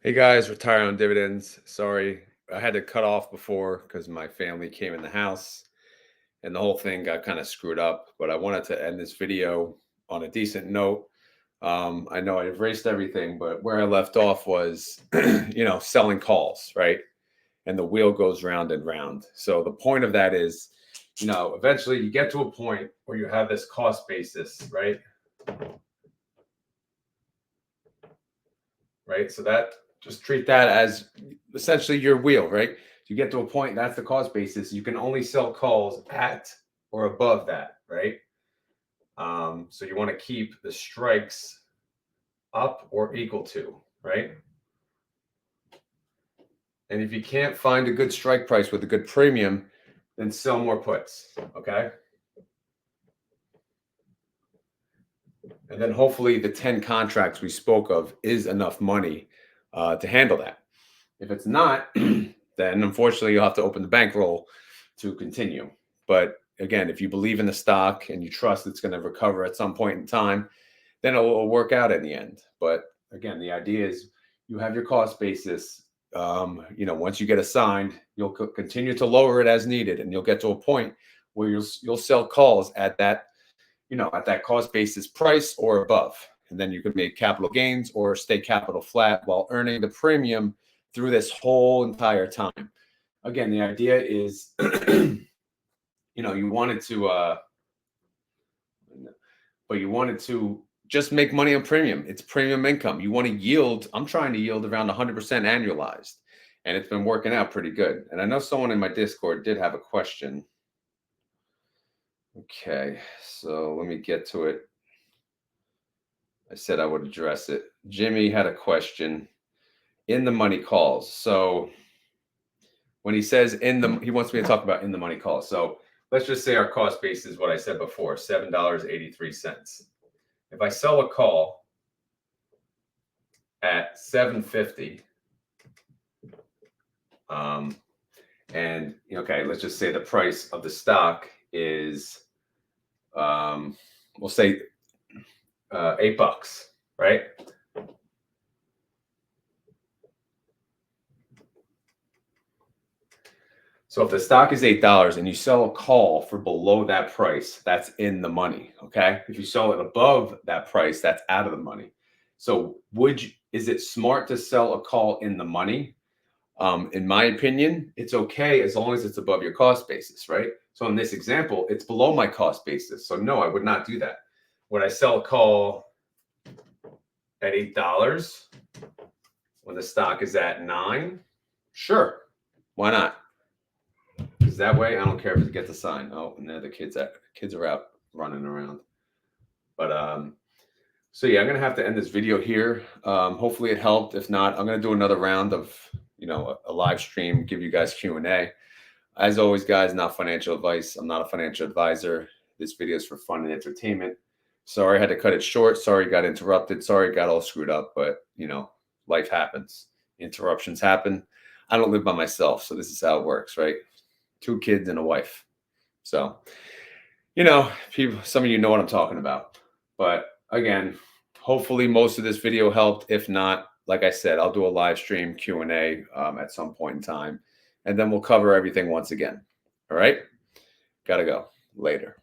Hey guys, retire on dividends. Sorry, I had to cut off before because my family came in the house and the whole thing got kind of screwed up. But I wanted to end this video on a decent note. I know I erased everything, but where I left off was, selling calls, right? And the wheel goes round and round. So the point of that is, eventually you get to a point where you have this cost basis, right? Right? So that just treat that as essentially your wheel, right? You get to a point, that's the cost basis. You can only sell calls at or above that, right? So you want to keep the strikes up or equal to, right? And if you can't find a good strike price with a good premium, then sell more puts, okay? And then hopefully the 10 contracts we spoke of is enough money to handle that. If it's not, then unfortunately you'll have to open the bankroll to continue. But again, if you believe in the stock and you trust it's going to recover at some point in time, then it will work out in the end. But again, the idea is you have your cost basis. Once you get assigned, you'll continue to lower it as needed, and you'll get to a point where you'll sell calls at that at that cost basis price or above. And then you can make capital gains or stay capital flat while earning the premium through this whole entire time. Again, the idea is, you wanted to, but you wanted to just make money on premium. It's premium income. You want to yield. I'm trying to yield around 100% annualized, and it's been working out pretty good. And I know someone in my Discord did have a question. Okay, so let me get to it. I said I would address it. Jimmy had a question in the money calls. So when he says he wants me to talk about in the money calls. So let's just say our cost base is what I said before, $7.83. If I sell a call at $7.50, and okay, let's just say the price of the stock is, we'll say $8, right? So if the stock is $8 and you sell a call for below that price, that's in the money. Okay. If you sell it above that price, that's out of the money. So is it smart to sell a call in the money? In my opinion, it's okay as long as it's above your cost basis, right? So in this example, it's below my cost basis. So no, I would not do that. Would I sell a call at $8 when the stock is at $9? Sure. Why not? Because that way I don't care if it gets a sign. Oh, and there the kids are out running around. But so yeah, I'm gonna have to end this video here. Hopefully it helped. If not, I'm gonna do another round of a live stream, give you guys Q&A. As always, guys, not financial advice. I'm not a financial advisor. This video is for fun and entertainment. Sorry I had to cut it short. Sorry it got interrupted. Sorry it got all screwed up. But life happens. Interruptions happen. I don't live by myself, so this is how it works, right? 2 kids and a wife. So, people, some of you know what I'm talking about. But again, hopefully most of this video helped. If not, like I said, I'll do a live stream Q&A at some point in time, and then we'll cover everything once again. All right? Gotta go. Later.